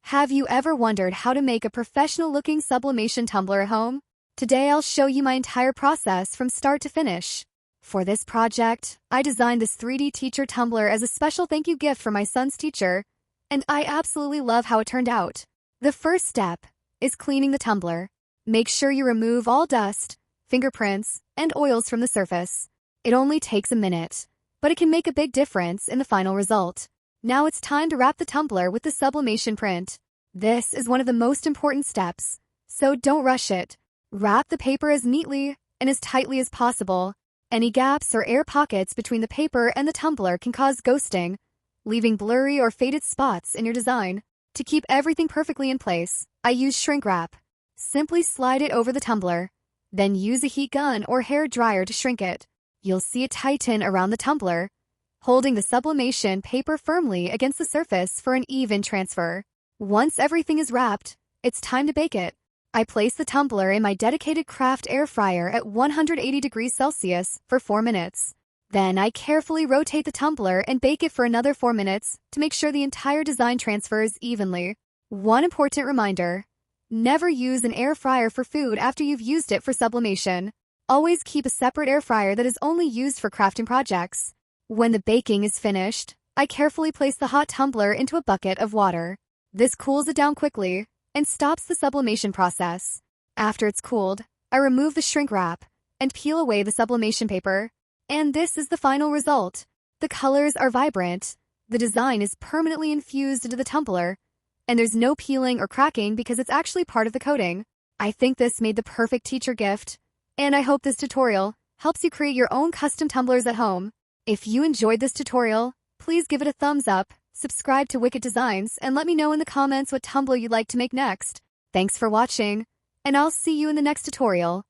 Have you ever wondered how to make a professional-looking sublimation tumbler at home? Today I'll show you my entire process from start to finish. For this project, I designed this 3D teacher tumbler as a special thank you gift for my son's teacher, and I absolutely love how it turned out. The first step is cleaning the tumbler. Make sure you remove all dust, fingerprints, and oils from the surface. It only takes a minute, but it can make a big difference in the final result. Now it's time to wrap the tumbler with the sublimation print. This is one of the most important steps, so don't rush it. Wrap the paper as neatly and as tightly as possible. Any gaps or air pockets between the paper and the tumbler can cause ghosting, leaving blurry or faded spots in your design. To keep everything perfectly in place, I use shrink wrap. Simply slide it over the tumbler, then use a heat gun or hair dryer to shrink it. You'll see it tighten around the tumbler, holding the sublimation paper firmly against the surface for an even transfer. Once everything is wrapped, it's time to bake it. I place the tumbler in my dedicated craft air fryer at 180 degrees Celsius for 4 minutes. Then I carefully rotate the tumbler and bake it for another 4 minutes to make sure the entire design transfers evenly. One important reminder: never use an air fryer for food after you've used it for sublimation. Always keep a separate air fryer that is only used for crafting projects. When the baking is finished, I carefully place the hot tumbler into a bucket of water. This cools it down quickly and stops the sublimation process. After it's cooled, I remove the shrink wrap and peel away the sublimation paper. And this is the final result. The colors are vibrant, the design is permanently infused into the tumbler, and there's no peeling or cracking because it's actually part of the coating. I think this made the perfect teacher gift, and I hope this tutorial helps you create your own custom tumblers at home. If you enjoyed this tutorial, please give it a thumbs up, subscribe to Wiccatdesigns, and let me know in the comments what tumbler you'd like to make next. Thanks for watching, and I'll see you in the next tutorial.